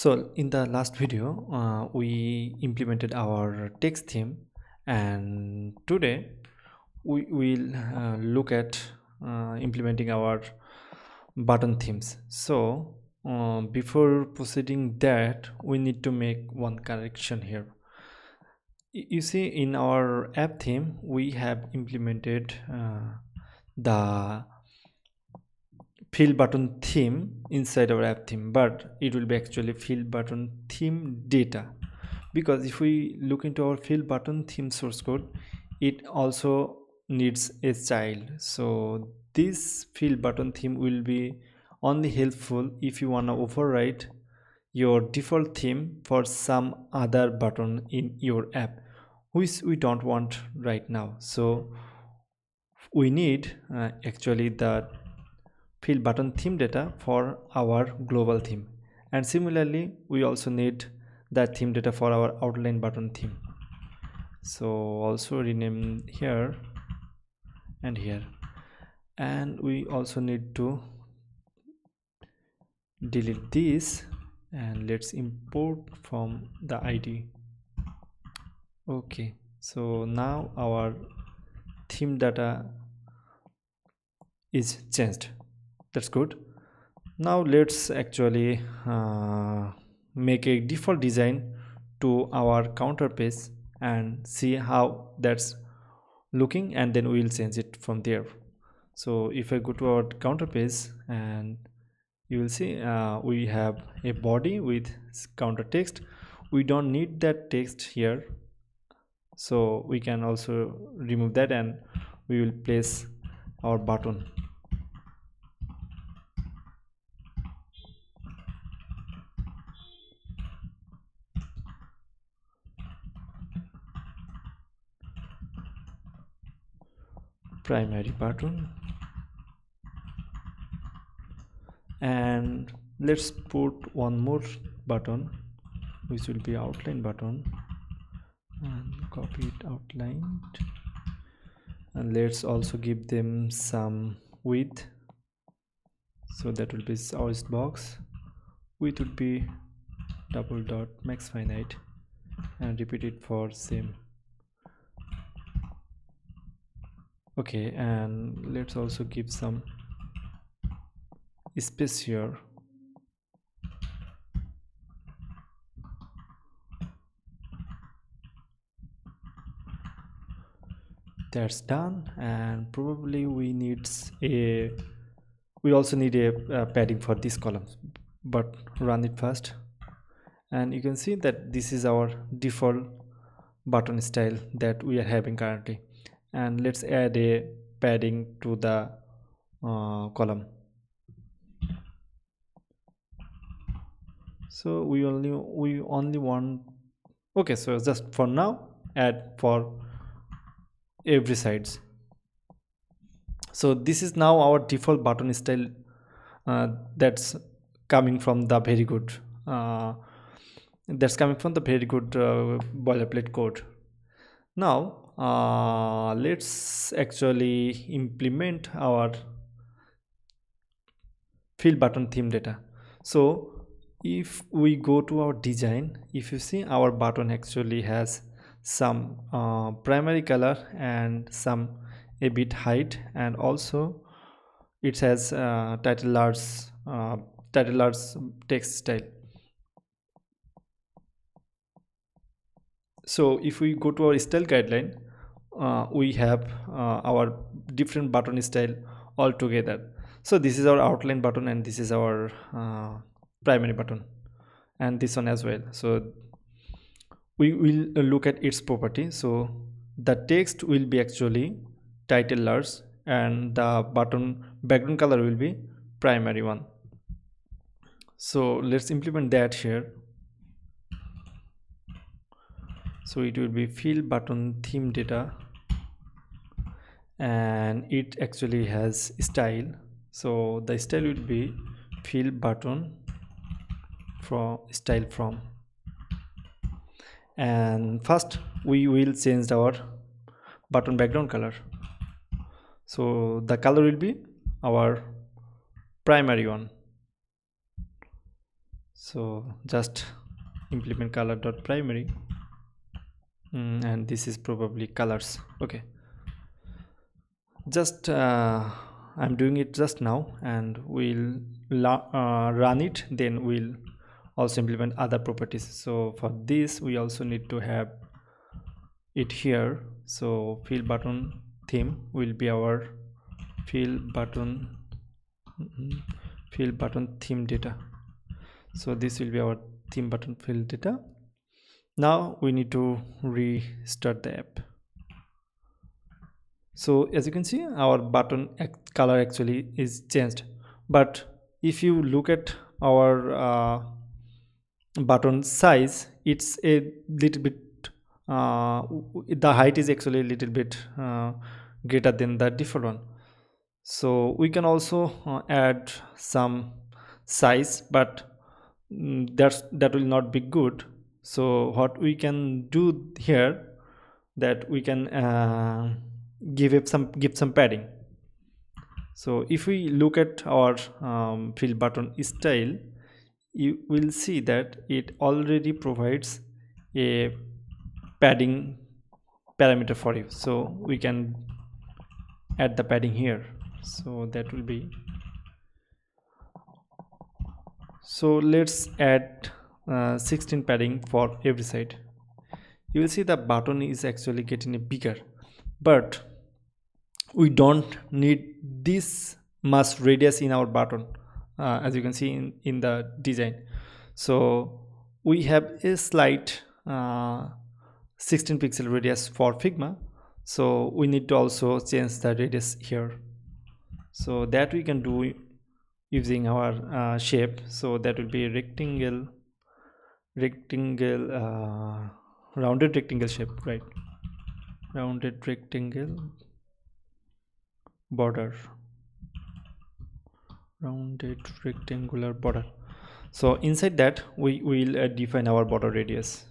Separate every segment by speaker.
Speaker 1: So in the last video we implemented our text theme, and today we will look at implementing our button themes. So before proceeding that, we need to make one correction here. You see, in our app theme we have implemented the fill button theme inside our app theme, but it will be actually fill button theme data, because if we look into our fill button theme source code, it also needs a child. So this fill button theme will be only helpful if you want to override your default theme for some other button in your app, which we don't want right now. So we need actually the fill button theme data for our global theme, and similarly we also need that theme data for our outline button theme. So also rename here and here, and we also need to delete this, and let's import from the ID. Okay, so now our theme data is changed. That's good. Now let's actually make a default design to our counter page and see how that's looking, and then we'll change it from there. So if I go to our counter page, and you will see we have a body with counter text. We don't need that text here, so we can also remove that, and we will place our button. Primary button, and let's put one more button which will be outline button, and copy it outlined, and let's also give them some width. So that will be our box. Width would be double dot max finite, and repeat it for same. Okay, and let's also give some space here. That's done, and probably we also need a padding for this column, but run it first, and you can see that this is our default button style that we are having currently. And let's add a padding to the column. So we only want, okay, so just for now add for every sides. So this is now our default button style that's coming from the very good boilerplate code. Now let's actually implement our fill button theme data. So if we go to our design, if you see, our button actually has some primary color and some a bit height, and also it has title large text style. So if we go to our style guideline, we have our different button style all together. So this is our outline button, and this is our primary button, and this one as well. So we will look at its property. So the text will be actually title large, and the button background color will be primary one. So let's implement that here. So it will be fill button theme data, and it actually has style. So the style will be fill button from style from, and first we will change our button background color. So the color will be our primary one. So just implement color dot primary, and this is probably colors. Okay, just I'm doing it just now, and we'll run it, then we'll also implement other properties. So for this we also need to have it here. So fill button theme will be our fill button fill button theme data. So this will be our theme button fill data. Now we need to restart the app. So as you can see, our button color actually is changed, but if you look at our button size, it's a little bit the height is actually a little bit greater than the default one. So we can also add some size, but that will not be good. So what we can do here, that we can give some padding. So if we look at our fill button style, you will see that it already provides a padding parameter for you. So we can add the padding here. So that will be, so let's add 16 padding for every side. You will see the button is actually getting bigger, but we don't need this much radius in our button, as you can see in the design. So we have a slight 16 pixel radius for Figma, so we need to also change the radius here. So that we can do using our shape. So that will be rectangle rounded rectangle shape, right? Rounded rectangle border, rounded rectangular border. So inside that we will define our border radius.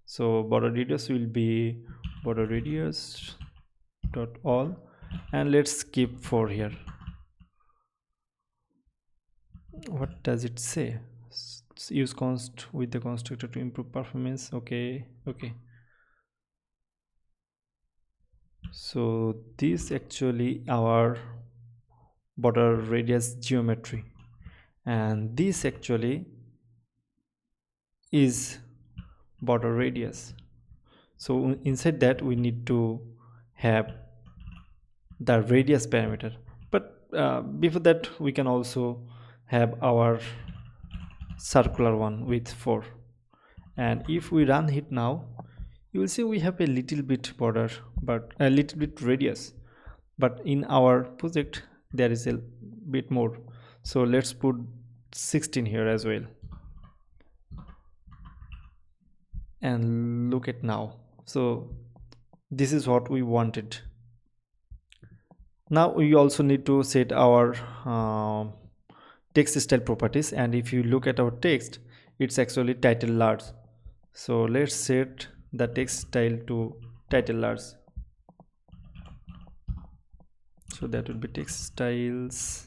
Speaker 1: So border radius will be border radius dot all, and let's keep 4 here. What does it say? Use const with the constructor to improve performance. Okay. So this actually our border radius geometry, and this actually is border radius. So inside that we need to have the radius parameter, but before that we can also have our circular one with 4. And if we run it now, you will see we have a little bit border, but a little bit radius, but in our project there is a bit more. So let's put 16 here as well, and look at now. So this is what we wanted. Now we also need to set our text style properties, and if you look at our text, it's actually title large. So let's set the text style to title large. So that would be text styles,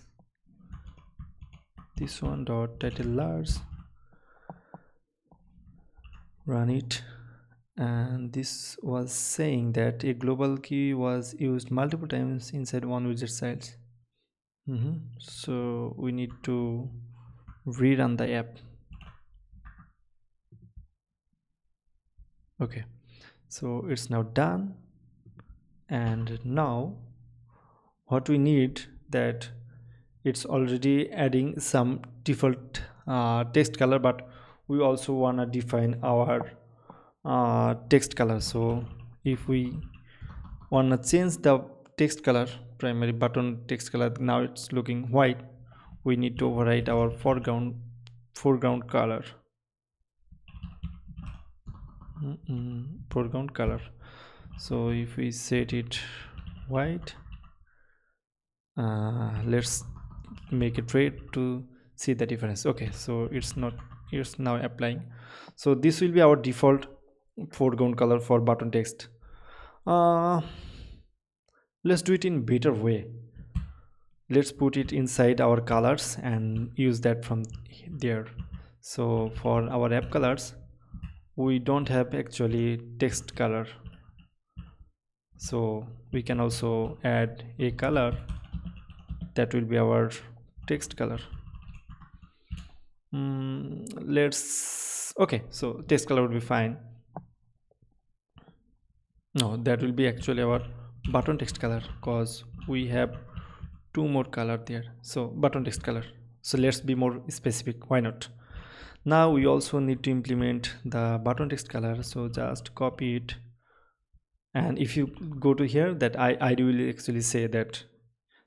Speaker 1: this one dot title large, run it. And this was saying that a global key was used multiple times inside one widget size. So we need to rerun the app. Okay, so it's now done. And now what we need, that it's already adding some default text color, but we also want to define our text color. So if we want to change the text color, primary button text color, now it's looking white, we need to override our foreground color. Foreground color. So if we set it white, let's make it red to see the difference. Okay, so it's now applying. So this will be our default foreground color for button text. Let's do it in better way. Let's put it inside our colors and use that from there. So for our app colors, we don't have actually text color, so we can also add a color that will be our text color. Let's okay, so text color would be fine. No, that will be actually our button text color, because we have two more color there. So button text color, so let's be more specific, why not? Now we also need to implement the button text color, so just copy it, and if you go to here, that I will actually say that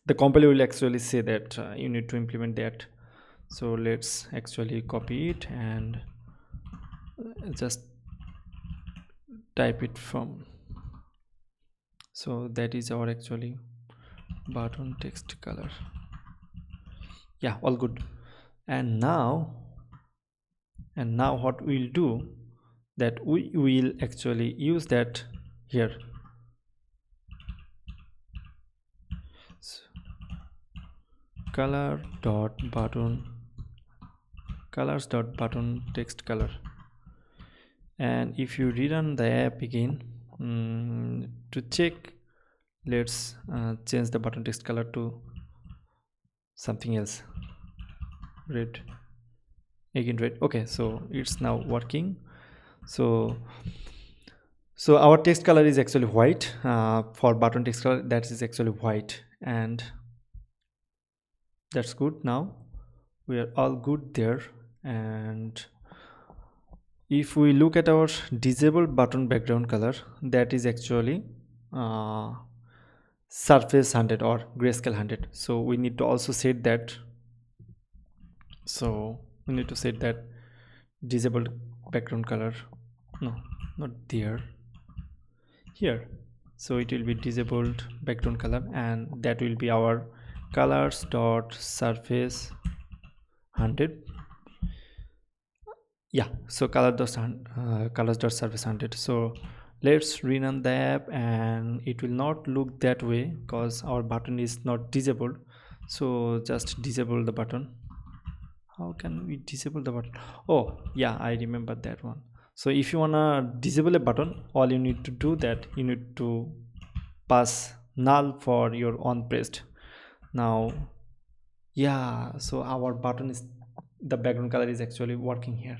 Speaker 1: the compiler will actually say that you need to implement that. So let's actually copy it and just type it from, so that is our actually button text color. Yeah, all good. And now what we'll do, that we will actually use that here. So, colors.button text color, and if you rerun the app again, to check, let's change the button text color to something else, red, again red. Okay, so it's now working. So our text color is actually white. For button text color, that is actually white, and that's good. Now we are all good there. And if we look at our disabled button background color, that is actually surface 100 or grayscale 100. So we need to also set that. So we need to set that disabled background color, no, not there, here. So it will be disabled background color, and that will be our colors dot surface 100. Yeah, so colors dot surface 100. So let's rerun the app, and it will not look that way because our button is not disabled. So just disable the button. How can we disable the button? Oh yeah, I remember that one. So if you wanna disable a button, all you need to do, that you need to pass null for your on pressed. Now yeah, so our button is, the background color is actually working here.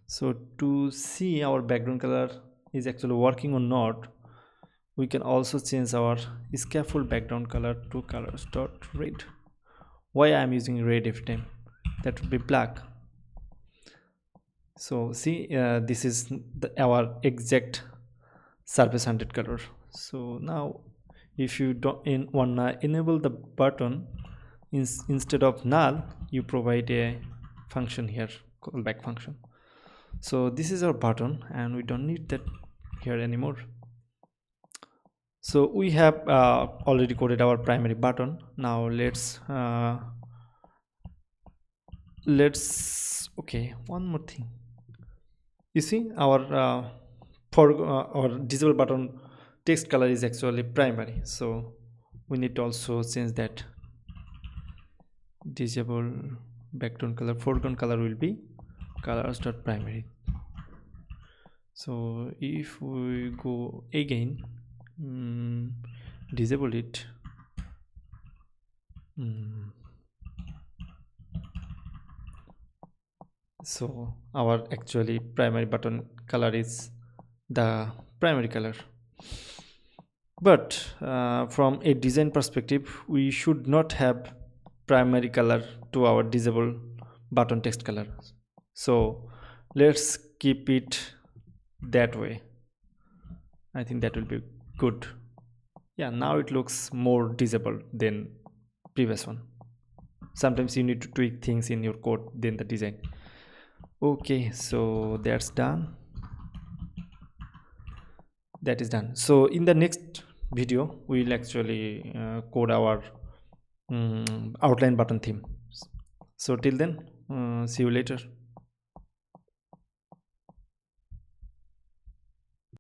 Speaker 1: So to see our background color is actually working or not, we can also change our scaffold background color to colors dot red. Why I am using red every time? That would be black. So see, this is our exact surface 100 color. So now if you don't wanna enable the button, instead of null, you provide a function here, callback function. So this is our button, and we don't need that here anymore. So we have already coded our primary button. Now let's okay, one more thing. You see, our our disabled button text color is actually primary, so we need to also change that. Disable background color, foreground color will be colors dot primary. So if we go again, disable it, so our actually primary button color is the primary color. But from a design perspective, we should not have primary color to our disable button text color. So let's keep it that way. I think that will be good. Yeah, now it looks more disable than previous one. Sometimes you need to tweak things in your code than the design. Okay, so that's done. That is done. So in the next video, we will actually code our outline button theme. So till then, see you later.